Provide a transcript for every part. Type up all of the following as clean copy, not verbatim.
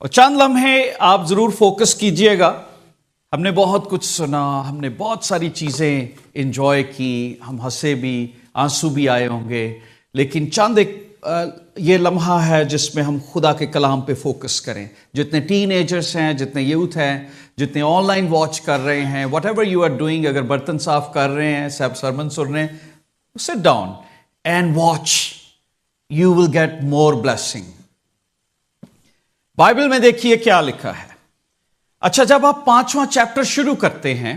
اور چند لمحے آپ ضرور فوکس کیجئے گا. ہم نے بہت کچھ سنا، ہم نے بہت ساری چیزیں انجوائے کی، ہم ہنسے بھی، آنسو بھی آئے ہوں گے، لیکن چند ایک یہ لمحہ ہے جس میں ہم خدا کے کلام پہ فوکس کریں. جتنے ٹین ایجرز ہیں، جتنے یوتھ ہیں، جتنے آن لائن واچ کر رہے ہیں، whatever you are doing, اگر برتن صاف کر رہے ہیں، سرمن سن رہے ہیں، sit down and watch, you will get more blessing. Bible میں دیکھیے کیا لکھا ہے. اچھا، جب آپ 5واں چیپٹر شروع کرتے ہیں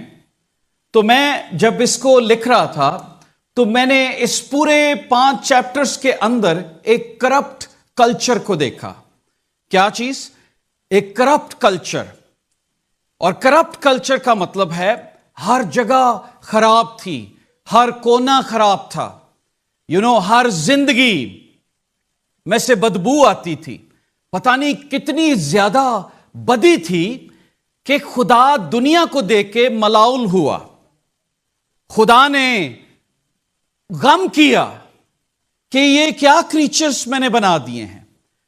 تو میں جب اس کو لکھ رہا تھا تو میں نے اس پورے 5 چیپٹرز کے اندر ایک کرپٹ کلچر کو دیکھا. کیا چیز؟ ایک کرپٹ کلچر. اور کرپٹ کلچر کا مطلب ہے ہر جگہ خراب تھی، ہر کونا خراب تھا، ہر زندگی میں سے بدبو آتی تھی. پتہ نہیں کتنی زیادہ بدی تھی کہ خدا دنیا کو دیکھ کے ملال ہوا. خدا نے غم کیا کہ یہ کیا کریچرز میں نے بنا دیے ہیں،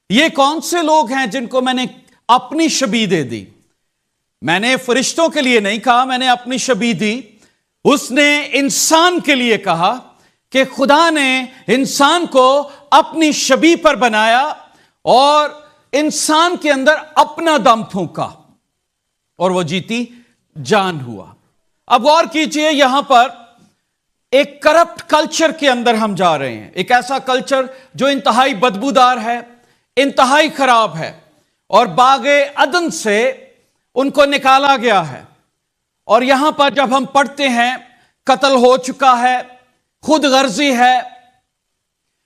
یہ کون سے لوگ ہیں جن کو میں نے اپنی شبیہ دے دی. میں نے فرشتوں کے لیے نہیں کہا، میں نے اپنی شبیہ دی. اس نے انسان کے لیے کہا کہ خدا نے انسان کو اپنی شبیہ پر بنایا اور انسان کے اندر اپنا دم پھونکا اور وہ جیتی جان ہوا. اب غور کیجئے، یہاں پر ایک کرپٹ کلچر کے اندر ہم جا رہے ہیں. ایک ایسا کلچر جو انتہائی بدبودار ہے، انتہائی خراب ہے، اور باغ عدن سے ان کو نکالا گیا ہے. اور یہاں پر جب ہم پڑھتے ہیں قتل ہو چکا ہے، خود غرضی ہے.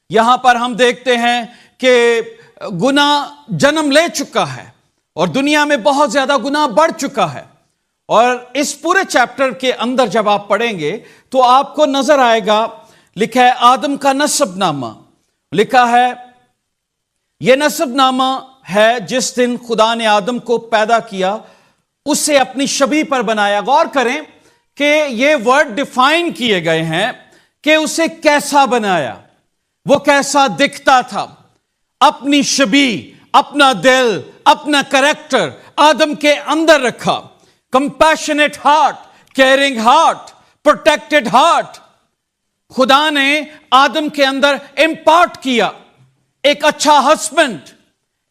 یہاں پر ہم دیکھتے ہیں کہ گناہ جنم لے چکا ہے اور دنیا میں بہت زیادہ گناہ بڑھ چکا ہے. اور اس پورے چیپٹر کے اندر جب آپ پڑھیں گے تو آپ کو نظر آئے گا، لکھا ہے آدم کا نسب نامہ. لکھا ہے یہ نسب نامہ ہے جس دن خدا نے آدم کو پیدا کیا، اسے اپنی شبیہ پر بنایا. غور کریں کہ یہ ورڈ ڈیفائن کیے گئے ہیں کہ اسے کیسا بنایا، وہ کیسا دکھتا تھا. اپنی شبیہ، اپنا دل، اپنا کریکٹر آدم کے اندر رکھا. Compassionate heart, caring heart, protected heart خدا نے آدم کے اندر امپارٹ کیا. ایک اچھا ہسبینڈ،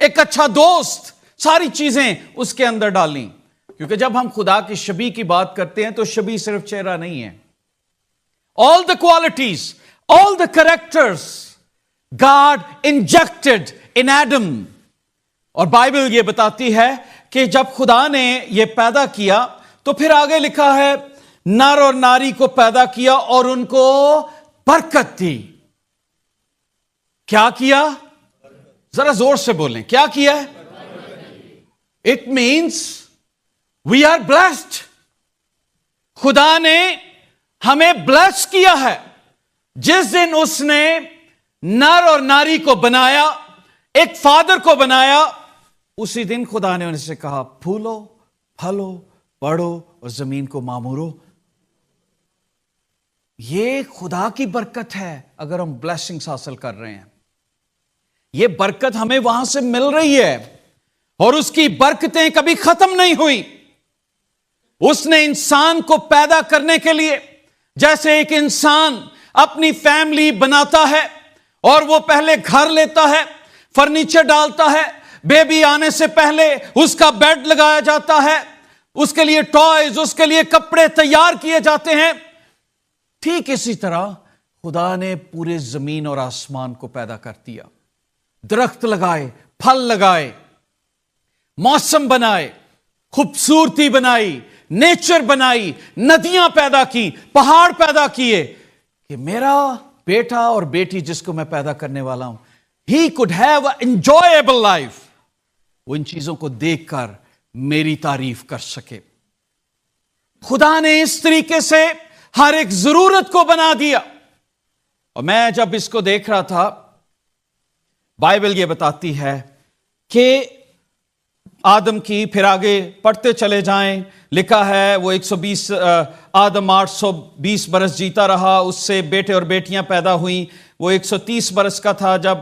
ایک اچھا دوست، ساری چیزیں اس کے اندر ڈالیں. کیونکہ جب ہم خدا کی شبیہ کی بات کرتے ہیں تو شبیہ صرف چہرہ نہیں ہے. all the qualities, all the characters God injected in Adam. اور بائبل یہ بتاتی ہے کہ جب خدا نے یہ پیدا کیا تو پھر آگے لکھا ہے نر اور ناری کو پیدا کیا اور ان کو برکت دی. کیا کیا؟ ذرا زور سے بولیں، کیا کیا ہے؟ It means we are blessed. خدا نے ہمیں بلیس کیا ہے. جس دن اس نے نر اور ناری کو بنایا، ایک فادر کو بنایا، اسی دن خدا نے ان سے کہا پھولو، پھلو، بڑھو اور زمین کو معمورو. یہ خدا کی برکت ہے. اگر ہم بلیسنگز حاصل کر رہے ہیں، یہ برکت ہمیں وہاں سے مل رہی ہے اور اس کی برکتیں کبھی ختم نہیں ہوئی. اس نے انسان کو پیدا کرنے کے لیے، جیسے ایک انسان اپنی فیملی بناتا ہے اور وہ پہلے گھر لیتا ہے، فرنیچر ڈالتا ہے، بیبی آنے سے پہلے اس کا بیڈ لگایا جاتا ہے، اس کے لیے ٹوائز، اس کے لیے کپڑے تیار کیے جاتے ہیں. ٹھیک اسی طرح خدا نے پورے زمین اور آسمان کو پیدا کر دیا. درخت لگائے، پھل لگائے، موسم بنائے، خوبصورتی بنائی، نیچر بنائی، ندیاں پیدا کی، پہاڑ پیدا کیے کہ میرا بیٹا اور بیٹی جس کو میں پیدا کرنے والا ہوں، he could have an enjoyable life. وہ ان چیزوں کو دیکھ کر میری تعریف کر سکے. خدا نے اس طریقے سے ہر ایک ضرورت کو بنا دیا. اور میں جب اس کو دیکھ رہا تھا، بائبل یہ بتاتی ہے کہ آدم کی، پھر آگے پڑھتے چلے جائیں، لکھا ہے وہ 120 آدم 820 برس جیتا رہا، اس سے بیٹے اور بیٹیاں پیدا ہوئیں. وہ 130 برس کا تھا جب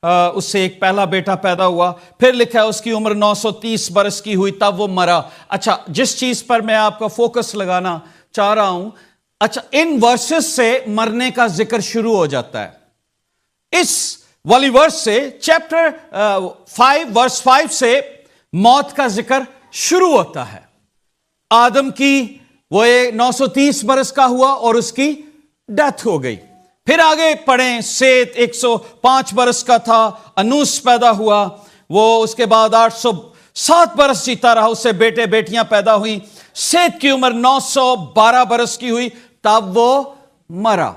اس سے ایک پہلا بیٹا پیدا ہوا. پھر لکھا ہے اس کی عمر 930 برس کی ہوئی تب وہ مرا. اچھا، جس چیز پر میں آپ کا فوکس لگانا چاہ رہا ہوں، اچھا ان ورسز سے مرنے کا ذکر شروع ہو جاتا ہے. اس والی ورس سے چیپٹر 5 ورس 5 سے موت کا ذکر شروع ہوتا ہے. آدم کی وہ 930 برس کا ہوا اور اس کی ڈیتھ ہو گئی. پھر آگے پڑھیں، سیت 105 برس کا تھا، انوس پیدا ہوا، وہ اس کے بعد 807 برس جیتا رہا، اس سے بیٹے بیٹیاں پیدا ہوئیں. سیت کی عمر 912 برس کی ہوئی تب وہ مرا.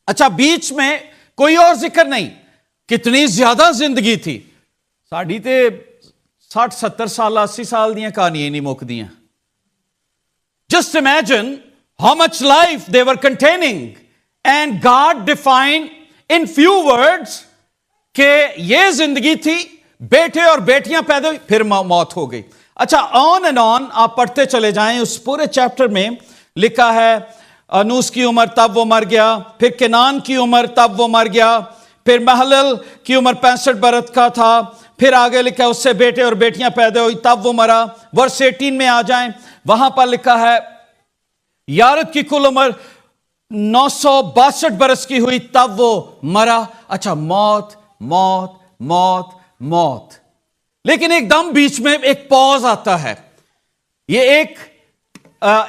اچھا، بیچ میں کوئی اور ذکر نہیں. کتنی زیادہ زندگی تھی ساڑھی تے 60-70 سال 80 سال دیاں کہانیاں نہیں مک دیاں. Just imagine how much life they were containing. And God defined in few words کہ یہ زندگی تھی، بیٹے اور بیٹیاں پیدا ہوئی، پھر موت ہو گئی. اچھا، آن اینڈ آن آپ پڑھتے چلے جائیں. اس پورے چیپٹر میں لکھا ہے انوس کی عمر تب وہ مر گیا، پھر کنان کی عمر تب وہ مر گیا، پھر محلل کی عمر 65 برس کا تھا، پھر آگے لکھا ہے اس سے بیٹے اور بیٹیاں پیدا ہوئی تب وہ مرا. ورس 18 میں آ جائیں، وہاں پر لکھا ہے یارد کی کل عمر 962 برس کی ہوئی تب وہ مرا. اچھا، موت موت موت موت. لیکن ایک دم بیچ میں ایک پاز آتا ہے. یہ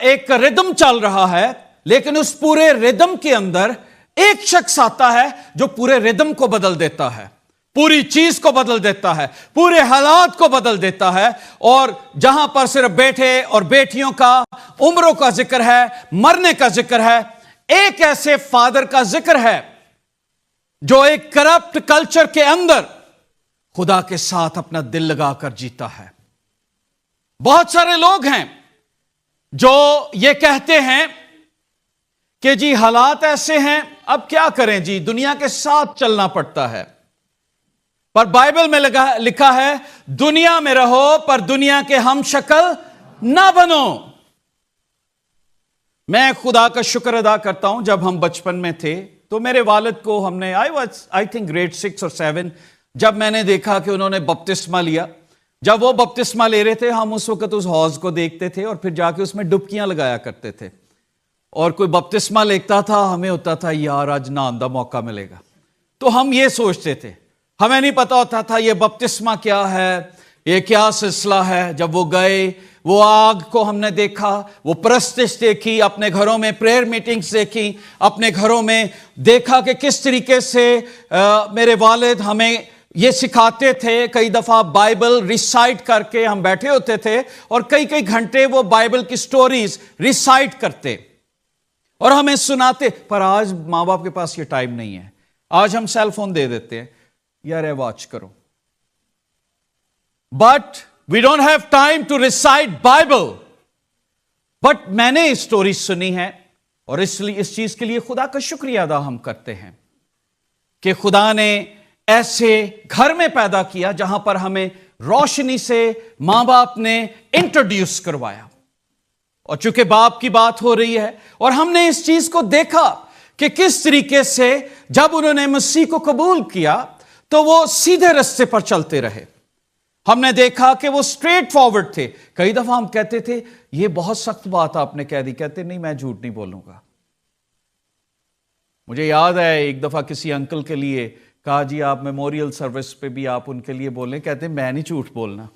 ایک ردم چل رہا ہے، لیکن اس پورے ردم کے اندر ایک شخص آتا ہے جو پورے ردم کو بدل دیتا ہے، پوری چیز کو بدل دیتا ہے، پورے حالات کو بدل دیتا ہے. اور جہاں پر صرف بیٹے اور بیٹیوں کا عمروں کا ذکر ہے، مرنے کا ذکر ہے، ایک ایسے فادر کا ذکر ہے جو ایک کرپٹ کلچر کے اندر خدا کے ساتھ اپنا دل لگا کر جیتا ہے. بہت سارے لوگ ہیں جو یہ کہتے ہیں کہ جی حالات ایسے ہیں، اب کیا کریں جی، دنیا کے ساتھ چلنا پڑتا ہے. پر بائبل میں لکھا ہے دنیا میں رہو پر دنیا کے ہم شکل نہ بنو. میں خدا کا شکر ادا کرتا ہوں، جب ہم بچپن میں تھے تو میرے والد کو ہم نے آئی تھنک گریڈ 6 اور 7 جب میں نے دیکھا کہ انہوں نے بپتسمہ لیا. جب وہ بپتسمہ لے رہے تھے، ہم اس وقت اس حوض کو دیکھتے تھے اور پھر جا کے اس میں ڈبکیاں لگایا کرتے تھے. اور کوئی بپتسمہ لیتا تھا، ہمیں ہوتا تھا یار آج نہانے دا موقع ملے گا. تو ہم یہ سوچتے تھے، ہمیں نہیں پتا ہوتا تھا یہ بپتسمہ کیا ہے، یہ کیا سلسلہ ہے. جب وہ گئے، وہ آگ کو ہم نے دیکھا، وہ پرستش دیکھی، اپنے گھروں میں پریئر میٹنگز دیکھی، اپنے گھروں میں دیکھا کہ کس طریقے سے میرے والد ہمیں یہ سکھاتے تھے. کئی دفعہ بائبل ریسائٹ کر کے ہم بیٹھے ہوتے تھے اور کئی گھنٹے وہ بائبل کی سٹوریز ریسائٹ کرتے اور ہمیں سناتے. پر آج ماں باپ کے پاس یہ ٹائم نہیں ہے. آج ہم سیل فون دے دیتے ہیں، یار واچ کرو. But we don't have time to recite Bible. But میں نے اسٹوری سنی ہے اور اس چیز کے لیے خدا کا شکریہ ادا ہم کرتے ہیں کہ خدا نے ایسے گھر میں پیدا کیا جہاں پر ہمیں روشنی سے ماں باپ نے انٹروڈیوس کروایا. اور چونکہ باپ کی بات ہو رہی ہے اور ہم نے اس چیز کو دیکھا کہ کس طریقے سے جب انہوں نے مسیح کو قبول کیا تو وہ سیدھے رستے پر چلتے رہے. ہم نے دیکھا کہ وہ اسٹریٹ فارورڈ تھے. کئی دفعہ ہم کہتے تھے یہ بہت سخت بات آپ نے کہہ دی، کہتے نہیں میں جھوٹ نہیں بولوں گا. مجھے یاد ہے ایک دفعہ کسی انکل کے لیے کہا جی آپ میموریل سروس پہ بھی آپ ان کے لیے بولیں، کہتے میں نہیں جھوٹ بولنا.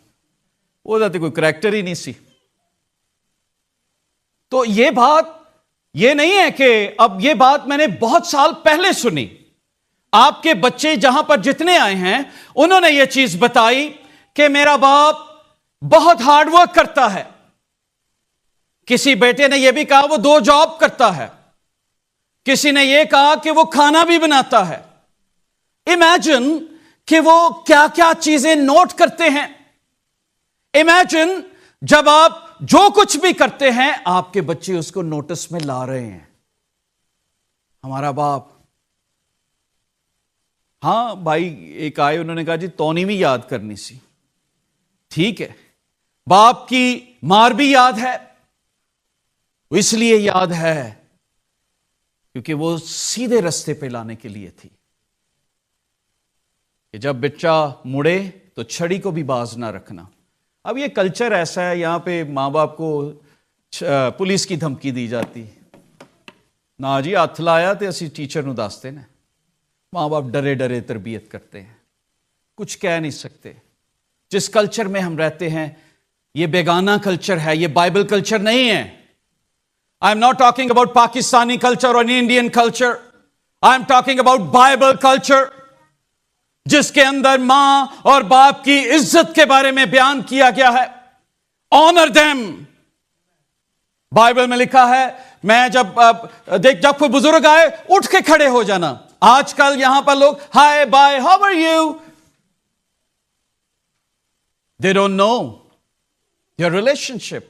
وہ تو کوئی کریکٹر ہی نہیں سی. تو یہ بات یہ نہیں ہے کہ اب یہ بات میں نے بہت سال پہلے سنی. آپ کے بچے جہاں پر جتنے آئے ہیں انہوں نے یہ چیز بتائی کہ میرا باپ بہت ہارڈ ورک کرتا ہے. کسی بیٹے نے یہ بھی کہا وہ 2 جاب کرتا ہے. کسی نے یہ کہا کہ وہ کھانا بھی بناتا ہے. امیجن کہ وہ کیا کیا چیزیں نوٹ کرتے ہیں. امیجن جب آپ جو کچھ بھی کرتے ہیں آپ کے بچے اس کو نوٹس میں لا رہے ہیں. ہمارا باپ، ہاں بھائی ایک آئے انہوں نے کہا جی تونی بھی یاد کرنی سی. ٹھیک ہے، باپ کی مار بھی یاد ہے. اس لیے یاد ہے کیونکہ وہ سیدھے رستے پہ لانے کے لیے تھی. کہ جب بچہ مڑے تو چھڑی کو بھی باز نہ رکھنا. اب یہ کلچر ایسا ہے، یہاں پہ ماں باپ کو پولیس کی دھمکی دی جاتی. نہ جی ہاتھ لایا تو اسی ٹیچر نو دستے نے. ماں باپ ڈرے ڈرے تربیت کرتے ہیں، کچھ کہہ نہیں سکتے. جس کلچر میں ہم رہتے ہیں یہ بیگانہ کلچر ہے، یہ بائبل کلچر نہیں ہے. I am not talking about Pakistani culture or Indian culture. I am talking about Bible culture, جس کے اندر ماں اور باپ کی عزت کے بارے میں بیان کیا گیا ہے. Honor them. بائبل میں لکھا ہے، میں جب کوئی بزرگ آئے اٹھ کے کھڑے ہو جانا. آج کل یہاں پر لوگ hi bye how are you. They don't know your relationship.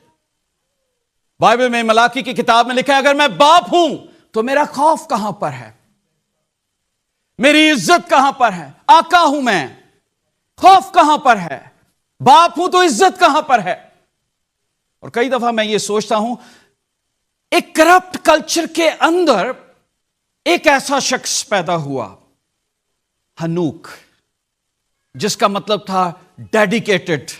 Bible میں ملاکی کی کتاب میں لکھا ہے، اگر میں باپ ہوں تو میرا خوف کہاں پر ہے، میری عزت کہاں پر ہے. آقا ہوں میں، خوف کہاں پر ہے. باپ ہوں تو عزت کہاں پر ہے. اور کئی دفعہ میں یہ سوچتا ہوں، ایک کرپٹ کلچر کے اندر ایک ایسا شخص پیدا ہوا، ہنوک، جس کا مطلب تھا ڈیڈیکیٹڈ،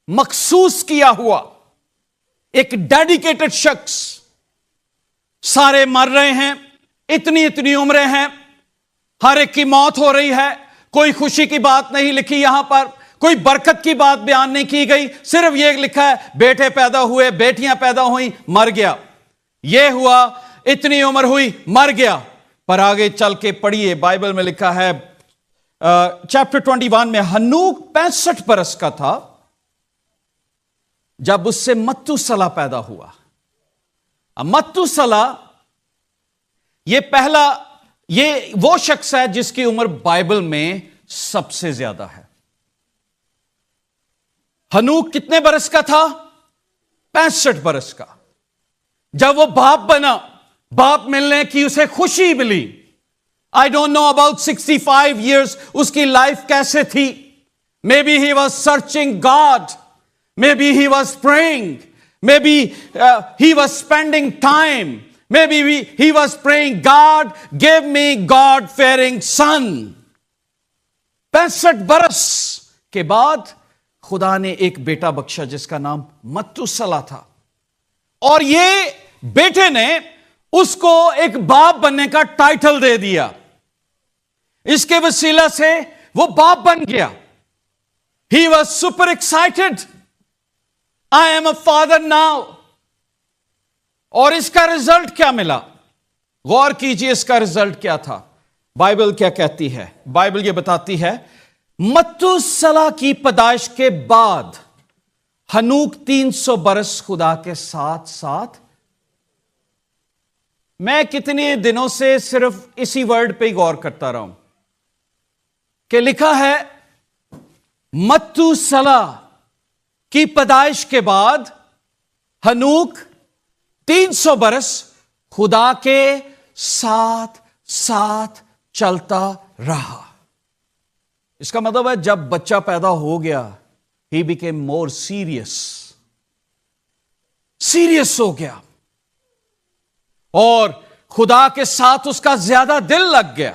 مخصوص کیا ہوا. ایک ڈیڈیکیٹڈ شخص. سارے مر رہے ہیں، اتنی عمریں ہیں، ہر ایک کی موت ہو رہی ہے. کوئی خوشی کی بات نہیں لکھی یہاں پر، کوئی برکت کی بات بیان نہیں کی گئی. صرف یہ لکھا ہے بیٹے پیدا ہوئے، بیٹیاں پیدا ہوئیں، مر گیا. یہ ہوا، اتنی عمر ہوئی، مر گیا. پر آگے چل کے پڑھیے، بائبل میں لکھا ہے چیپٹر 21 میں، ہنوک 65 برس کا تھا جب اس سے متوسلا پیدا ہوا. متوسلا یہ وہ شخص ہے جس کی عمر بائبل میں سب سے زیادہ ہے. ہنوک کتنے برس کا تھا؟ 65 برس کا. جب وہ باپ بنا، باپ ملنے کی اسے خوشی ملی. I don't know about 65 years اس کی لائف کیسے تھی. Maybe he was searching God. Maybe he was praying. Maybe he was spending time. Maybe he was praying, God, give me God-fearing son. 65 برس کے بعد خدا نے ایک بیٹا بخشا جس کا نام متوسلا تھا. اور یہ بیٹے نے اس کو ایک باپ بننے کا ٹائٹل دے دیا. اس کے وسیلہ سے وہ باپ بن گیا. He was super excited. I am a father now. اور اس کا رزلٹ کیا ملا؟ غور کیجئے اس کا رزلٹ کیا تھا. بائبل کیا کہتی ہے؟ بائبل یہ بتاتی ہے، متوسلا کی پیدائش کے بعد ہنوک 300 برس خدا کے ساتھ ساتھ. میں کتنے دنوں سے صرف اسی ورڈ پہ ہی غور کرتا رہا ہوں کہ لکھا ہے متوسلا کی پیدائش کے بعد ہنوک 300 برس خدا کے ساتھ ساتھ چلتا رہا. اس کا مطلب ہے جب بچہ پیدا ہو گیا he became more سیریس ہو گیا اور خدا کے ساتھ اس کا زیادہ دل لگ گیا.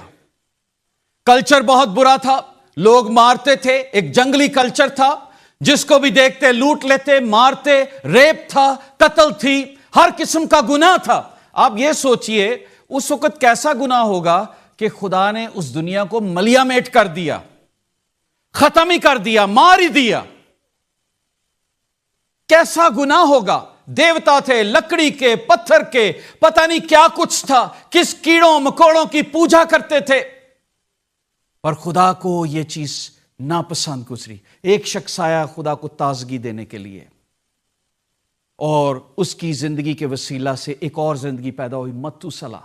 کلچر بہت برا تھا، لوگ مارتے تھے، ایک جنگلی کلچر تھا، جس کو بھی دیکھتے لوٹ لیتے، مارتے، ریپ تھا، قتل تھی، ہر قسم کا گناہ تھا. آپ یہ سوچئے اس وقت کیسا گناہ ہوگا کہ خدا نے اس دنیا کو ملیامیٹ کر دیا، ختم ہی کر دیا، مار ہی دیا. کیسا گناہ ہوگا. دیوتا تھے، لکڑی کے، پتھر کے، پتہ نہیں کیا کچھ تھا، کس کیڑوں مکوڑوں کی پوجا کرتے تھے. پر خدا کو یہ چیز ناپسند گزری. ایک شخص آیا خدا کو تازگی دینے کے لیے، اور اس کی زندگی کے وسیلہ سے ایک اور زندگی پیدا ہوئی، متوسلا.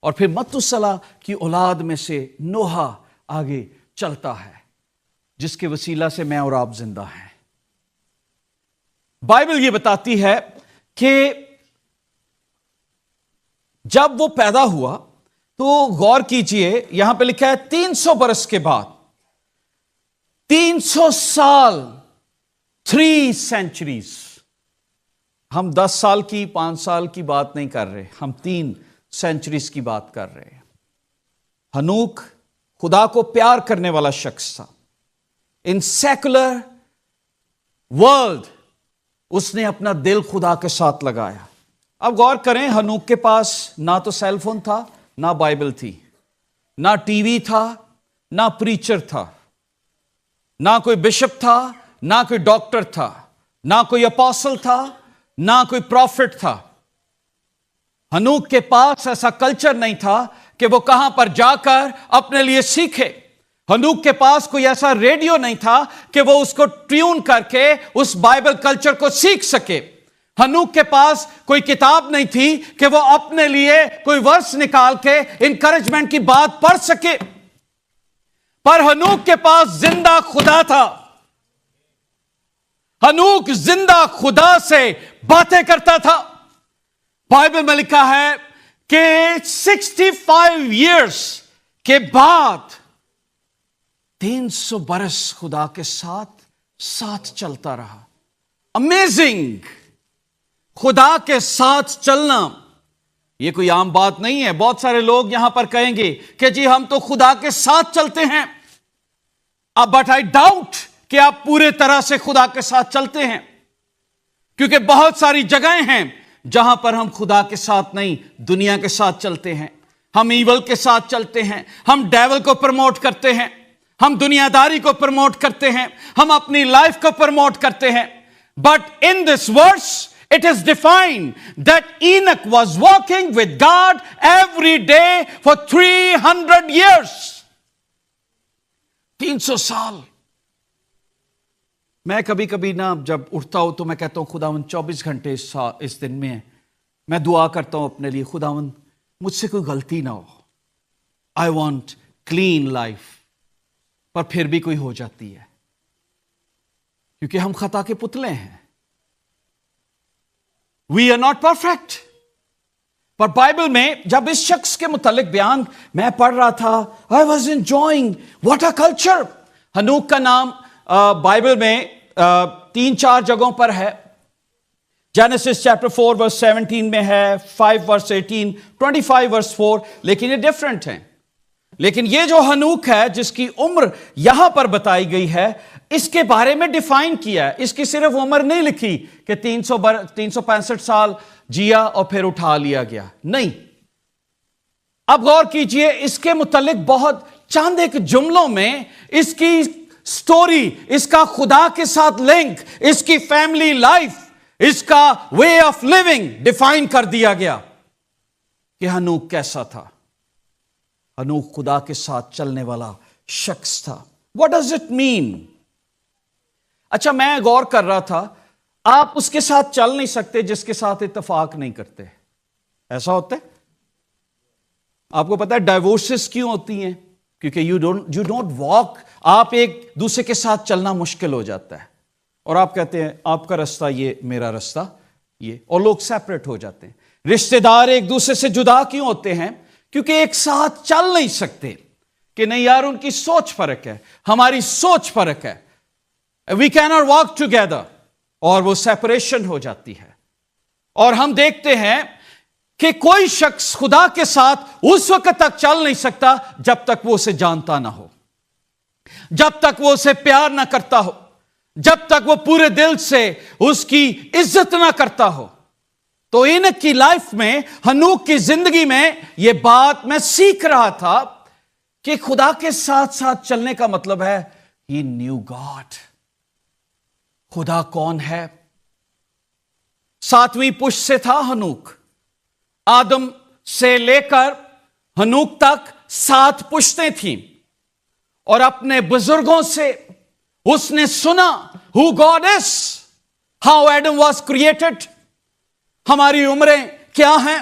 اور پھر متوسلا کی اولاد میں سے نوح آگے چلتا ہے، جس کے وسیلہ سے میں اور آپ زندہ ہیں. بائبل یہ بتاتی ہے کہ جب وہ پیدا ہوا تو غور کیجئے، یہاں پہ لکھا ہے 300 برس کے بعد، 300 سال، 3 centuries. ہم 10 سال کی، 5 سال کی بات نہیں کر رہے، ہم 3 centuries کی بات کر رہے ہیں. ہنوک خدا کو پیار کرنے والا شخص تھا. ان سیکولر ورلڈ اس نے اپنا دل خدا کے ساتھ لگایا. اب غور کریں, ہنوک کے پاس نہ تو سیل فون تھا, نہ بائبل تھی, نہ ٹی وی تھا, نہ پریچر تھا, نہ کوئی بشپ تھا, نہ کوئی ڈاکٹر تھا, نہ کوئی اپوسل تھا, نہ کوئی پروفٹ تھا. ہنوک کے پاس ایسا کلچر نہیں تھا کہ وہ کہاں پر جا کر اپنے لیے سیکھے. ہنوک کے پاس کوئی ایسا ریڈیو نہیں تھا کہ وہ اس کو ٹیون کر کے اس بائبل کلچر کو سیکھ سکے. ہنوک کے پاس کوئی کتاب نہیں تھی کہ وہ اپنے لیے کوئی ورس نکال کے انکریجمنٹ کی بات پڑھ سکے. پر ہنوک کے پاس زندہ خدا تھا. ہنوک زندہ خدا سے باتیں کرتا تھا. بائبل میں لکھا ہے کہ 65 ایئرس کے بعد 300 برس خدا کے ساتھ چلتا رہا. امیزنگ. خدا کے ساتھ چلنا یہ کوئی عام بات نہیں ہے. بہت سارے لوگ یہاں پر کہیں گے کہ جی ہم تو خدا کے ساتھ چلتے ہیں, بٹ آئی ڈاؤٹ کہ آپ پورے طرح سے خدا کے ساتھ چلتے ہیں, کیونکہ بہت ساری جگہیں ہیں جہاں پر ہم خدا کے ساتھ نہیں, دنیا کے ساتھ چلتے ہیں. ہم ایول کے ساتھ چلتے ہیں, ہم ڈیول کو پروموٹ کرتے ہیں, ہم دنیا داری کو پروموٹ کرتے ہیں, ہم اپنی لائف کو پروموٹ کرتے ہیں. But in this verse it is defined that Enoch was walking with God every day for 300 years. 300 سال. میں کبھی کبھی نا جب اٹھتا ہوں تو میں کہتا ہوں خداوند 24 گھنٹے اس دن میں میں دعا کرتا ہوں اپنے لیے, خداوند مجھ سے کوئی غلطی نہ ہو. I want clean life. پر پھر بھی کوئی ہو جاتی ہے, کیونکہ ہم خطا کے پتلے ہیں. We are not perfect. Per Bible میں جب اس شخص کے متعلق بیان میں پڑھ رہا تھا, I was enjoying what a culture. ہنوک کا نام بائبل میں 3-4 جگہوں پر ہے. Genesis chapter 4 verse 17 میں ہے, 5 verse 18, 25 verse 4, لیکن یہ ڈیفرنٹ ہیں. لیکن یہ جو ہنوک ہے جس کی عمر یہاں پر بتائی گئی ہے, اس کے بارے میں ڈیفائن کیا ہے. اس کی صرف عمر نہیں لکھی کہ 365 سال جیا اور پھر اٹھا لیا گیا, نہیں. اب غور کیجئے, اس کے متعلق بہت چند ایک جملوں میں اس کی سٹوری, اس کا خدا کے ساتھ لنک, اس کی فیملی لائف, اس کا وے آف لیونگ ڈیفائن کر دیا گیا کہ ہنوک کیسا تھا. ہنوک خدا کے ساتھ چلنے والا شخص تھا. What does it mean? اچھا, میں غور کر رہا تھا, آپ اس کے ساتھ چل نہیں سکتے جس کے ساتھ اتفاق نہیں کرتے. ایسا ہوتا ہے؟ آپ کو پتا ہے ڈائیورسز کیوں ہوتی ہیں؟ کیونکہ یو ڈونٹ واک. آپ ایک دوسرے کے ساتھ چلنا مشکل ہو جاتا ہے, اور آپ کہتے ہیں آپ کا رستہ یہ, میرا رستہ یہ, اور لوگ سیپریٹ ہو جاتے ہیں. رشتہ دار ایک دوسرے سے جدا کیوں ہوتے ہیں؟ کیونکہ ایک ساتھ چل نہیں سکتے کہ نہیں یار ان کی سوچ فرق ہے, ہماری سوچ فرق ہے, we cannot walk together, اور وہ سیپریشن ہو جاتی ہے. اور ہم دیکھتے ہیں کہ کوئی شخص خدا کے ساتھ اس وقت تک چل نہیں سکتا جب تک وہ اسے جانتا نہ ہو, جب تک وہ اسے پیار نہ کرتا ہو, جب تک وہ پورے دل سے اس کی عزت نہ کرتا ہو. تو اینک کی لائف میں, ہنوک کی زندگی میں یہ بات میں سیکھ رہا تھا کہ خدا کے ساتھ ساتھ چلنے کا مطلب ہے he knew God. خدا کون ہے؟ 7ویں پشت سے تھا ہنوک. آدم سے لے کر ہنوک تک 7 پشتیں تھیں, اور اپنے بزرگوں سے اس نے سنا who God is, how Adam was created. ہماری عمریں کیا ہیں,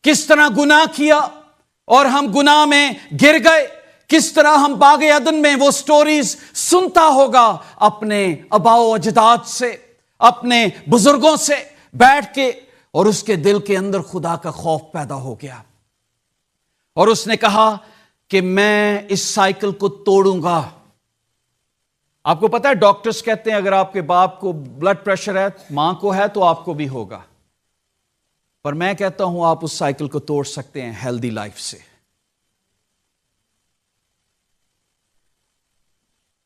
کس طرح گناہ کیا اور ہم گناہ میں گر گئے, کس طرح ہم باغ عدن میں وہ سٹوریز سنتا ہوگا اپنے آباء و اجداد سے, اپنے بزرگوں سے بیٹھ کے, اور اس کے دل کے اندر خدا کا خوف پیدا ہو گیا, اور اس نے کہا کہ میں اس سائیکل کو توڑوں گا. آپ کو پتا ہے ڈاکٹرز کہتے ہیں اگر آپ کے باپ کو بلڈ پریشر ہے, ماں کو ہے, تو آپ کو بھی ہوگا. پر میں کہتا ہوں آپ اس سائیکل کو توڑ سکتے ہیں ہیلدی لائف سے.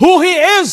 Who he is।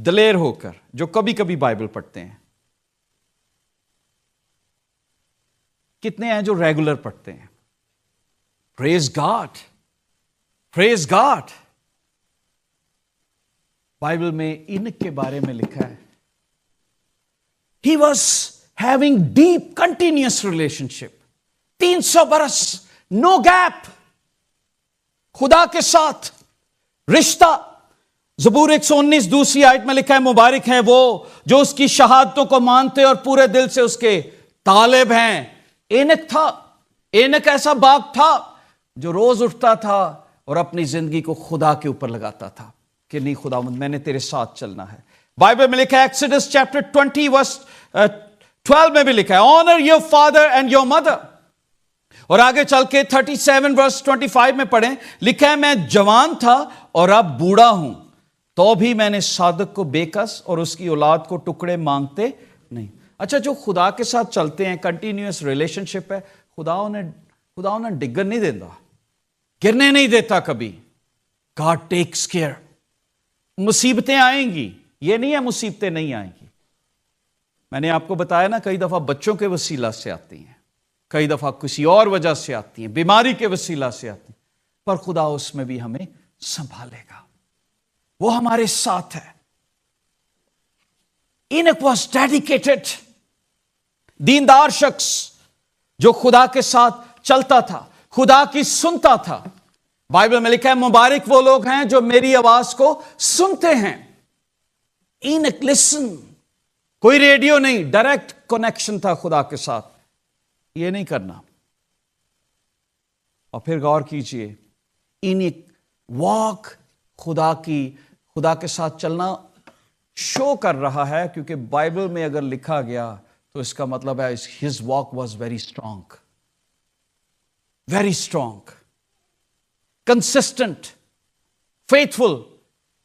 دلیر ہو کر جو کبھی کبھی بائبل پڑھتے ہیں؟ کتنے ہیں جو ریگولر پڑھتے ہیں؟ پریز گاڈ، پریز گاڈ. بائبل میں اینک کے بارے میں لکھا ہے he was having deep continuous relationship, 300 برس نو گیپ خدا کے ساتھ رشتہ. زبور 119 دوسری آیت میں لکھا ہے مبارک ہیں وہ جو اس کی شہادتوں کو مانتے اور پورے دل سے اس کے طالب ہیں. اینک تھا، اینک ایسا باغ تھا جو روز اٹھتا تھا اور اپنی زندگی کو خدا کے اوپر لگاتا تھا کہ نہیں خدا میں نے تیرے ساتھ چلنا ہے. بائبل میں لکھا ہے ایکسڈس چیپٹر 20 ورس 12 میں بھی لکھا ہے owner your father and your mother. اور آگے چل کے 37 ورس 25 میں پڑھیں، لکھا ہے میں جوان تھا اور اب بوڑھا ہوں تو بھی میں نے صادق کو بے کس اور اس کی اولاد کو ٹکڑے مانگتے نہیں. اچھا جو خدا کے ساتھ چلتے ہیں، کنٹینیوس ریلیشن شپ ہے، خدا انہیں ڈگر نہیں دیتا، گرنے نہیں دیتا کبھی. God takes care. مصیبتیں آئیں گی، یہ نہیں ہے مصیبتیں نہیں آئیں گی. میں نے آپ کو بتایا نا کئی دفعہ بچوں کے وسیلہ سے آتی ہیں، کئی دفعہ کسی اور وجہ سے آتی ہیں، بیماری کے وسیلہ سے آتی ہیں، پر خدا اس میں بھی ہمیں سنبھالے گا، وہ ہمارے ساتھ ہے. اینک واز ڈیڈیکیٹڈ، دیندار شخص جو خدا کے ساتھ چلتا تھا، خدا کی سنتا تھا. بائبل میں لکھا ہے مبارک وہ لوگ ہیں جو میری آواز کو سنتے ہیں. اینک لسن، کوئی ریڈیو نہیں، ڈائریکٹ کنیکشن تھا خدا کے ساتھ. یہ نہیں کرنا. اور پھر غور کیجئے اینک واک خدا کے ساتھ چلنا شو کر رہا ہے، کیونکہ بائبل میں اگر لکھا گیا تو اس کا مطلب ہے his walk was very strong, very strong, consistent, faithful.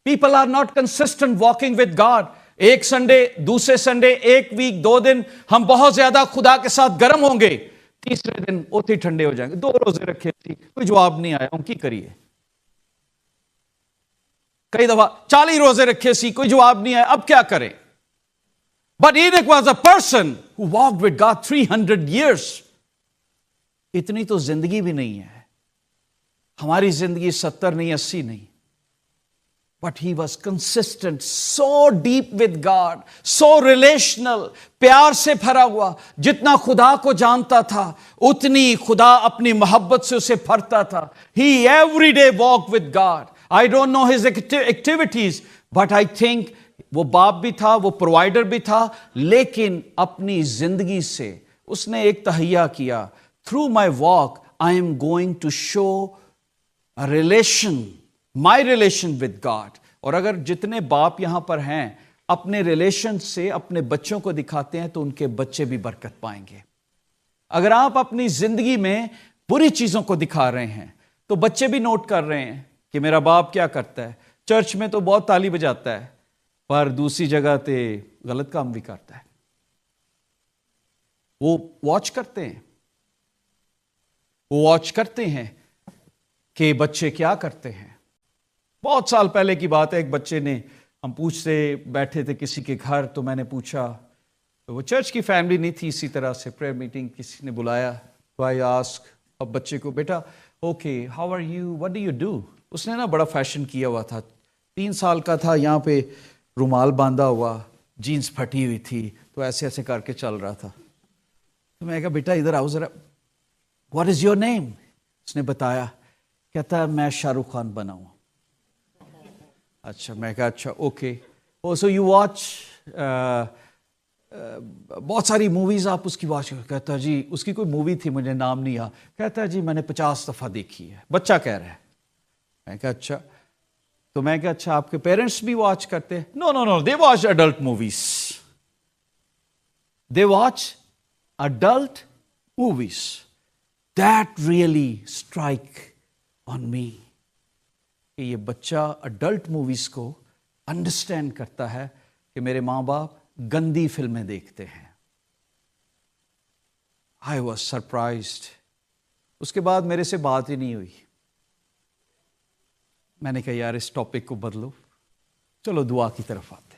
People are not consistent walking with God. ایک سنڈے، دوسرے سنڈے، ایک ویک، 2 دن ہم بہت زیادہ خدا کے ساتھ گرم ہوں گے، تیسرے دن اوتے ہی ٹھنڈے ہو جائیں گے. 2 روزے رکھے تھی، کوئی جواب نہیں آیا، ان کی کریے. کئی دفعہ 40 روزے رکھے سی، کوئی جواب نہیں آیا، اب کیا کریں؟ But Enoch was a person who walked with God 300 years. اتنی تو زندگی بھی نہیں ہے، ہماری زندگی 70 نہیں، 80 نہیں. But he was consistent, so deep with God, so relational, پیار سے بھرا ہوا. جتنا خدا کو جانتا تھا اتنی خدا اپنی محبت سے اسے بھرتا تھا. He every day walked with God. I don't know his activities, but I think وہ باپ بھی تھا، وہ پرووائڈر بھی تھا، لیکن اپنی زندگی سے اس نے ایک تہیہ کیا. Through my walk, I am going to show a relation, my relation with God. اور اگر جتنے باپ یہاں پر ہیں اپنے ریلیشن سے اپنے بچوں کو دکھاتے ہیں تو ان کے بچے بھی برکت پائیں گے. اگر آپ اپنی زندگی میں بری چیزوں کو دکھا رہے ہیں تو بچے بھی نوٹ کر رہے ہیں کہ میرا باپ کیا کرتا ہے. چرچ میں تو بہت تالی بجاتا ہے پر دوسری جگہ تے غلط کام بھی کرتا ہے. وہ واچ کرتے ہیں کہ بچے کیا کرتے ہیں. بہت سال پہلے کی بات ہے، ایک بچے نے، ہم پوچھتے بیٹھے تھے کسی کے گھر، تو میں نے پوچھا، وہ چرچ کی فیملی نہیں تھی، اسی طرح سے پریئر میٹنگ کسی نے بلایا، تو آئی آسک اب بچے کو، بیٹا okay how are you, what do you do. اس نے نا بڑا فیشن کیا ہوا تھا، 3 سال کا تھا، یہاں پہ رومال باندھا ہوا، جینس پھٹی ہوئی تھی، تو ایسے ایسے کر کے چل رہا تھا. تو میں کہا بیٹا ادھر آؤ ذرا، واٹ از یور نیم. اس نے بتایا، کہتا ہے میں شاہ رخ خان بنا ہوں. اچھا، میں کہا اچھا اوکے، سو یو واچ بہت ساری موویز آپ اس کی واچ. کہتا جی اس کی کوئی مووی تھی مجھے نام نہیں آ. کہتا جی میں نے 50 دفعہ دیکھی ہے. بچہ کہہ رہا ہے. میں کہا اچھا، تو میں کہا اچھا آپ کے پیرنٹس بھی واچ کرتے؟ No they watch adult movies, they watch adult movies. That really strike on me کہ یہ بچہ اڈلٹ موویز کو انڈرسٹینڈ کرتا ہے کہ میرے ماں باپ گندی فلمیں دیکھتے ہیں. I was surprised. اس کے بعد میرے سے بات ہی نہیں ہوئی. میں نے کہا یار اس ٹاپک کو بدلو، چلو دعا کی طرف آتے.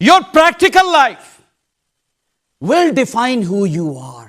your practical life will define who you are.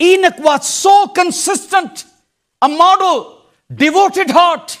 Enoch was so consistent, a model, devoted heart.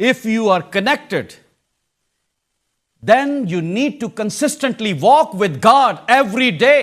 if you are connected, then you need to consistently walk with God every day.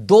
2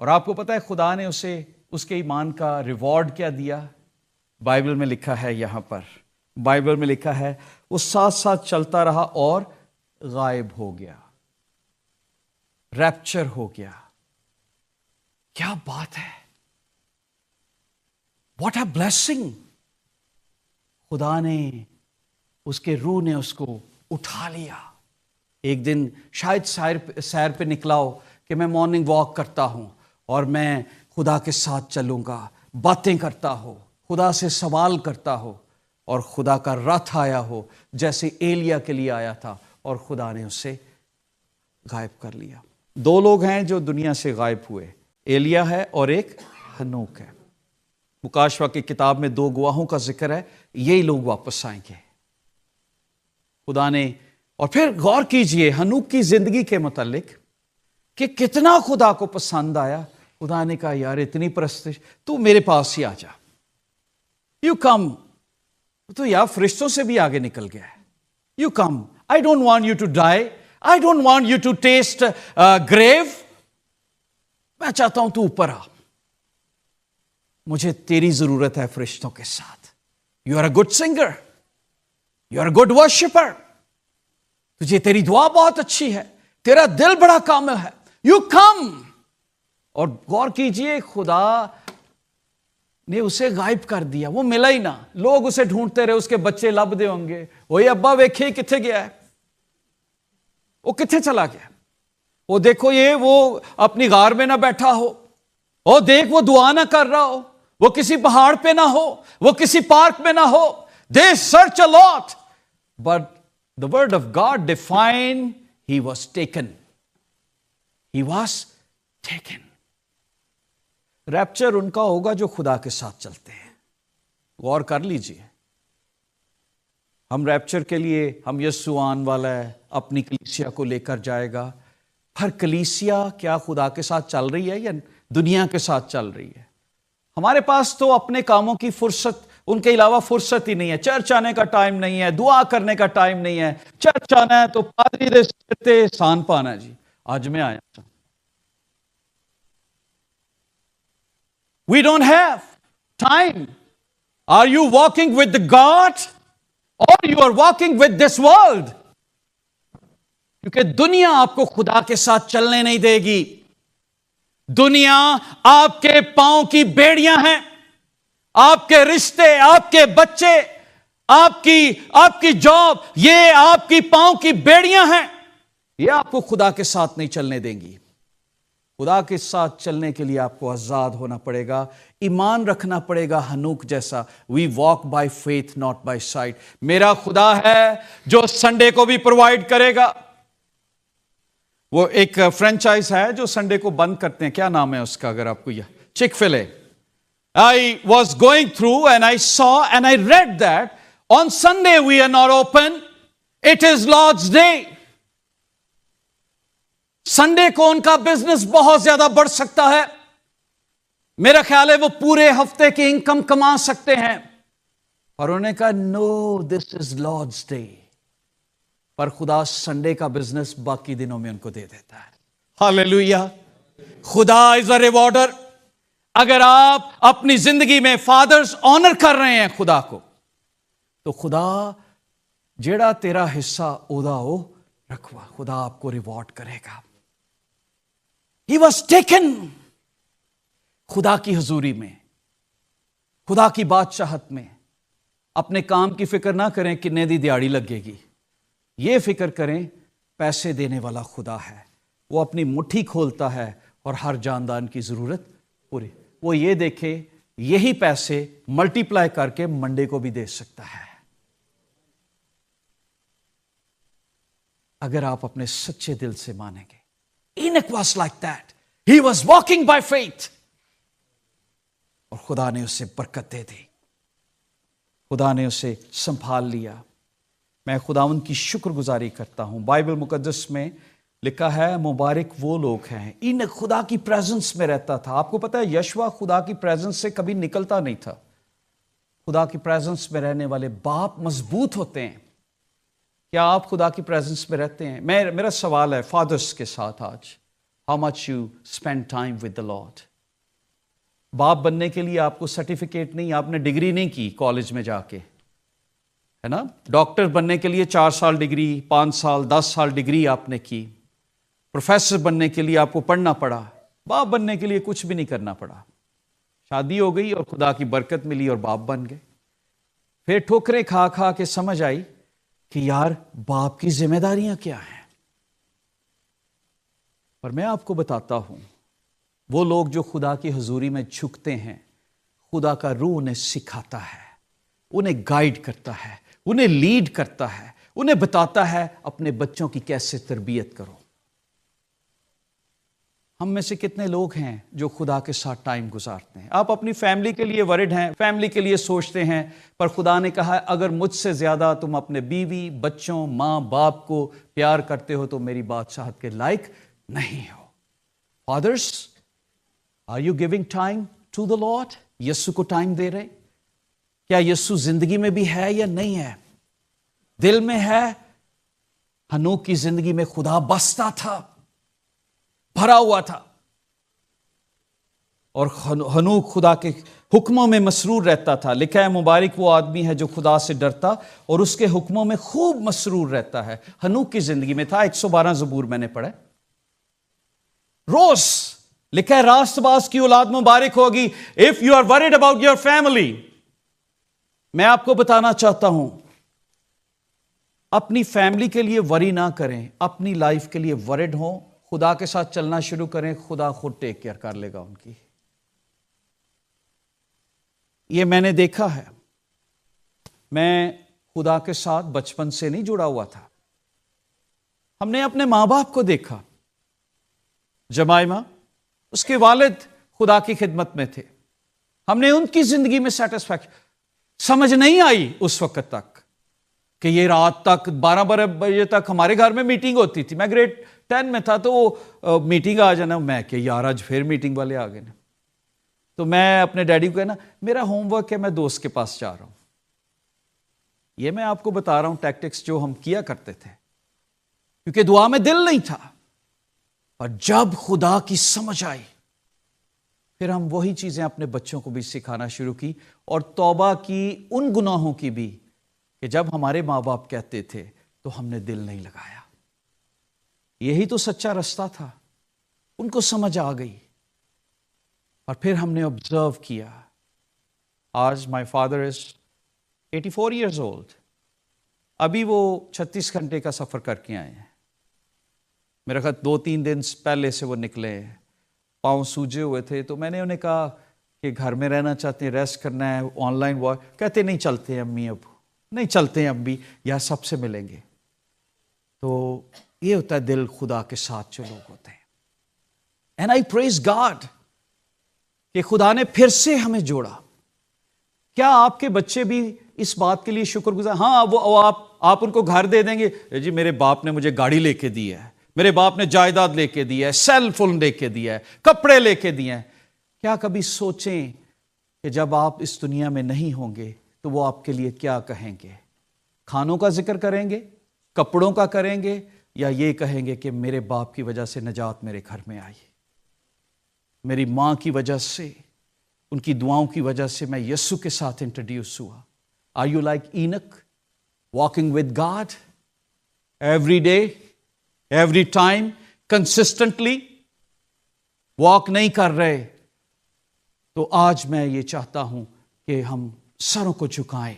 اور آپ کو پتا ہے خدا نے اسے اس کے ایمان کا ریوارڈ کیا دیا؟ بائبل میں لکھا ہے، یہاں پر بائبل میں لکھا ہے وہ ساتھ ساتھ چلتا رہا اور غائب ہو گیا، ریپچر ہو گیا۔ کیا بات ہے! What a blessing! خدا نے، اس کے روح نے اس کو اٹھا لیا۔ ایک دن شاید سیر پہ نکلا ہو کہ میں مارننگ واک کرتا ہوں اور میں خدا کے ساتھ چلوں گا، باتیں کرتا ہو، خدا سے سوال کرتا ہو، اور خدا کا رتھ آیا ہو جیسے ایلیا کے لیے آیا تھا، اور خدا نے اسے غائب کر لیا۔ دو لوگ ہیں جو دنیا سے غائب ہوئے، ایلیا ہے اور ایک ہنوک ہے۔ مکاشفہ کی کتاب میں دو گواہوں کا ذکر ہے، یہی لوگ واپس آئیں گے۔ خدا نے، اور پھر غور کیجئے ہنوک کی زندگی کے متعلق کہ کتنا خدا کو پسند آیا۔ خدا نے کہا یار اتنی پرستش، تو میرے پاس ہی آ جا، یو کم۔ تو یار فرشتوں سے بھی آگے نکل گیا ہے، you come, I don't want you to die, I don't want you to taste grave, میں چاہتا ہوں تو اوپر آ، مجھے تیری ضرورت ہے فرشتوں کے ساتھ۔ You are a good singer, you are a good worshipper, تجھے تیری دعا بہت اچھی ہے، تیرا دل بڑا کامل ہے، یو کم۔ اور غور کیجئے خدا نے اسے غائب کر دیا، وہ ملا ہی نہ، لوگ اسے ڈھونڈتے رہے، اس کے بچے لبدے ہوں گے، وہی ابا ویکھے کتنے گیا ہے، وہ کتنے چلا گیا، وہ دیکھو یہ وہ اپنی غار میں نہ بیٹھا ہو، وہ دیکھ وہ دعا نہ کر رہا ہو، وہ کسی پہاڑ پہ نہ ہو، وہ کسی پارک میں نہ ہو۔ They search a lot, but the word of God defined he was taken. He was taken. Rapture ان کا ہوگا جو خدا کے ساتھ چلتے ہیں۔ غور کر لیجئے، ہم ریپچر کے لیے، ہم یسوع آنے والا ہے، اپنی کلیسیا کو لے کر جائے گا۔ ہر کلیسیا کیا خدا کے ساتھ چل رہی ہے یا دنیا کے ساتھ چل رہی ہے؟ ہمارے پاس تو اپنے کاموں کی فرصت، ان کے علاوہ فرصت ہی نہیں ہے۔ چرچ آنے کا ٹائم نہیں ہے، دعا کرنے کا ٹائم نہیں ہے۔ چرچ آنا ہے تو پادری دے سکتے سان پانا جی، آج میں آیا تھا۔ We don't have time. Are you walking with the God or you are walking with this world? کیونکہ دنیا آپ کو خدا کے ساتھ چلنے نہیں دے گی۔ دنیا آپ کے پاؤں کی بیڑیاں ہیں، آپ کے رشتے، آپ کے بچے، آپ کی جاب، یہ آپ کی پاؤں کی بیڑیاں ہیں، یہ آپ کو خدا کے ساتھ نہیں چلنے دیں گی۔ خدا کے ساتھ چلنے کے لیے آپ کو آزاد ہونا پڑے گا، ایمان رکھنا پڑے گا ہنوک جیسا۔ We walk by faith not by sight. میرا خدا ہے جو سنڈے کو بھی پرووائڈ کرے گا۔ وہ ایک فرینچائز ہے جو سنڈے کو بند کرتے ہیں، کیا نام ہے اس کا اگر آپ کو یہ؟ چک فل اے۔ I was going through and I saw and I read that on Sunday we are not open. It is Lord's Day. Sunday کو ان کا بزنس بہت زیادہ بڑھ سکتا ہے، میرا خیال ہے وہ پورے ہفتے کی انکم کما سکتے ہیں، اور انہوں نے کہا نو دس از لارڈز ڈے، پر خدا سنڈے کا بزنس باقی دنوں میں ان کو دے دیتا ہے۔ ہاللیلویہ! خدا از اے ریوارڈر۔ اگر آپ اپنی زندگی میں فادرز آنر کر رہے ہیں خدا کو، تو خدا جیڑا تیرا حصہ اودا ہو رکھوا، خدا آپ کو ریوارڈ کرے گا۔ He was taken. خدا کی حضوری میں، خدا کی بادشاہت میں اپنے کام کی فکر نہ کریں کتنے دی دیہاڑی لگے گی، یہ فکر کریں پیسے دینے والا خدا ہے، وہ اپنی مٹھی کھولتا ہے اور ہر جاندان کی ضرورت پوری۔ وہ یہ دیکھے یہی پیسے ملٹی پلائی کر کے منڈے کو بھی دے سکتا ہے، اگر آپ اپنے سچے دل سے مانیں گے۔ Enoch was like that. He was walking by faith. اور خدا نے اسے برکت دے دی، خدا نے اسے سنبھال لیا۔ میں خداوند کی شکر گزاری کرتا ہوں۔ بائبل مقدس میں لکھا ہے مبارک وہ لوگ ہیں۔ اینک خدا کی پریزنس میں رہتا تھا۔ آپ کو پتا ہے یشوا خدا کی پریزنس سے کبھی نکلتا نہیں تھا۔ خدا کی پریزنس میں رہنے والے باپ مضبوط ہوتے ہیں۔ کیا آپ خدا کی پریزنس میں رہتے ہیں؟ میرا سوال ہے فادرز کے ساتھ آج، how much you spend time with the Lord. باپ بننے کے لیے آپ کو سرٹیفکیٹ نہیں, آپ نے ڈگری نہیں کی کالج میں جا کے, ہے نا. ڈاکٹر بننے کے لیے 4 سال ڈگری, 5 سال 10 سال ڈگری آپ نے کی. پروفیسر بننے کے لیے آپ کو پڑھنا پڑا. باپ بننے کے لیے کچھ بھی نہیں کرنا پڑا. شادی ہو گئی اور خدا کی برکت ملی اور باپ بن گئے. پھر ٹھوکریں کھا کھا کے سمجھ آئی کہ یار باپ کی ذمہ داریاں کیا ہیں. پر میں آپ کو بتاتا ہوں, وہ لوگ جو خدا کی حضوری میں جھکتے ہیں, خدا کا روح انہیں سکھاتا ہے, انہیں گائیڈ کرتا ہے, انہیں لیڈ کرتا ہے, انہیں بتاتا ہے اپنے بچوں کی کیسے تربیت کرو. ہم میں سے کتنے لوگ ہیں جو خدا کے ساتھ ٹائم گزارتے ہیں؟ آپ اپنی فیملی کے لیے ورڈ ہیں, فیملی کے لیے سوچتے ہیں, پر خدا نے کہا ہے اگر مجھ سے زیادہ تم اپنے بیوی, بچوں, ماں باپ کو پیار کرتے ہو تو میری بادشاہت کے لائق نہیں ہو. Fathers, are you giving time to the Lord? یسو کو ٹائم دے رہے؟ کیا یسو زندگی میں بھی ہے یا نہیں ہے؟ دل میں ہے؟ ہنوک کی زندگی میں خدا بستا تھا, بھرا ہوا تھا, اور ہنوک خدا کے حکموں میں مسرور رہتا تھا. لکھا ہے مبارک وہ آدمی ہے جو خدا سے ڈرتا اور اس کے حکموں میں خوب مسرور رہتا ہے. ہنوک کی زندگی میں تھا. 112 زبور میں نے پڑھا. روز لکھا ہے راست باز کی اولاد مبارک ہوگی. if you are worried about your family, میں آپ کو بتانا چاہتا ہوں اپنی فیملی کے لیے وری نہ کریں, اپنی لائف کے لیے ورڈ ہوں, خدا کے ساتھ چلنا شروع کریں, خدا خود ٹیک کیئر کر لے گا ان کی. یہ میں نے دیکھا ہے. میں خدا کے ساتھ بچپن سے نہیں جڑا ہوا تھا. ہم نے اپنے ماں باپ کو دیکھا. جمائمہ, اس کے والد خدا کی خدمت میں تھے. ہم نے ان کی زندگی میں سیٹسفیکشن سمجھ نہیں آئی اس وقت تک کہ یہ رات تک 12 بجے تک ہمارے گھر میں میٹنگ ہوتی تھی. میں گریڈ 10 میں تھا تو وہ میٹنگ آ جانا, میں کہ یار آج پھر میٹنگ والے آ گئے نا. تو میں اپنے ڈیڈی کو کہنا میرا ہوم ورک ہے, میں دوست کے پاس جا رہا ہوں. یہ میں آپ کو بتا رہا ہوں ٹیکٹکس جو ہم کیا کرتے تھے, کیونکہ دعا میں دل نہیں تھا. اور جب خدا کی سمجھ آئی پھر ہم وہی چیزیں اپنے بچوں کو بھی سکھانا شروع کی, اور توبہ کی ان گناہوں کی بھی کہ جب ہمارے ماں باپ کہتے تھے تو ہم نے دل نہیں لگایا. یہی تو سچا رستہ تھا. ان کو سمجھ آ گئی اور پھر ہم نے آبزرو کیا. آج my father is 84 years old. ابھی وہ 36 گھنٹے کا سفر کر کے آئے ہیں. میرا خیال 2-3 دن پہلے سے وہ نکلے ہیں. پاؤں سوجے ہوئے تھے تو میں نے انہیں کہا کہ گھر میں رہنا چاہتے ہیں, ریسٹ کرنا ہے, آن لائن ورک. کہتے نہیں چلتے ہیں امی, ابو نہیں چلتے ہیں اب بھی, یا سب سے ملیں گے. تو یہ ہوتا ہے دل خدا کے ساتھ جو لوگ ہوتے ہیں. اینڈ آئی پریز گاڈ کہ خدا نے پھر سے ہمیں جوڑا. کیا آپ کے بچے بھی اس بات کے لیے شکر گزار؟ ہاں, وہ آپ ان کو گھر دے دیں گے, جی میرے باپ نے مجھے گاڑی لے کے دی ہے, میرے باپ نے جائیداد لے کے دی ہے, سیل فون لے کے دیا ہے, کپڑے لے کے دیے ہیں. کیا کبھی سوچیں کہ جب آپ اس دنیا میں نہیں ہوں گے تو وہ آپ کے لیے کیا کہیں گے؟ کھانوں کا ذکر کریں گے, کپڑوں کا کریں گے, یا یہ کہیں گے کہ میرے باپ کی وجہ سے نجات میرے گھر میں آئی, میری ماں کی وجہ سے, ان کی دعاؤں کی وجہ سے میں یسوع کے ساتھ انٹروڈیوس ہوا. Are you like Enoch, walking with God every day, every time, consistently? walk نہیں کر رہے. تو آج میں یہ چاہتا ہوں کہ ہم سروں کو جھکائیں,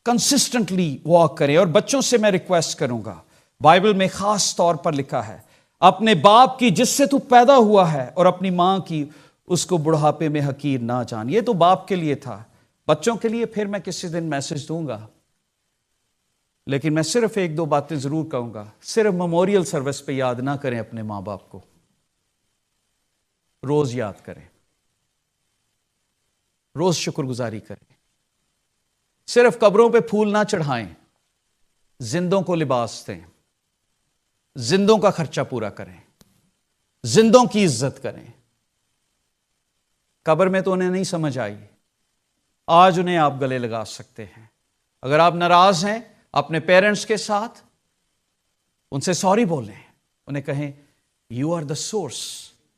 کنسسٹنٹلی واک کریں. اور بچوں سے میں ریکویسٹ کروں گا, بائبل میں خاص طور پر لکھا ہے اپنے باپ کی جس سے تو پیدا ہوا ہے اور اپنی ماں کی اس کو بڑھاپے میں حقیر نہ جان. یہ تو باپ کے لیے تھا. بچوں کے لیے پھر میں کسی دن میسج دوں گا, لیکن میں صرف 1-2 باتیں ضرور کہوں گا. صرف میموریل سروس پہ یاد نہ کریں اپنے ماں باپ کو, روز یاد کریں, روز شکر گزاری کریں. صرف قبروں پہ پھول نہ چڑھائیں, زندوں کو لباس دیں, زندوں کا خرچہ پورا کریں, زندوں کی عزت کریں. قبر میں تو انہیں نہیں سمجھ آئی, آج انہیں آپ گلے لگا سکتے ہیں. اگر آپ ناراض ہیں اپنے پیرنٹس کے ساتھ, ان سے سوری بولیں, انہیں کہیں You are the source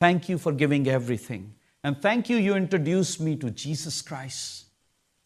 Thank you for giving everything. And thank you, you introduced me to Jesus Christ.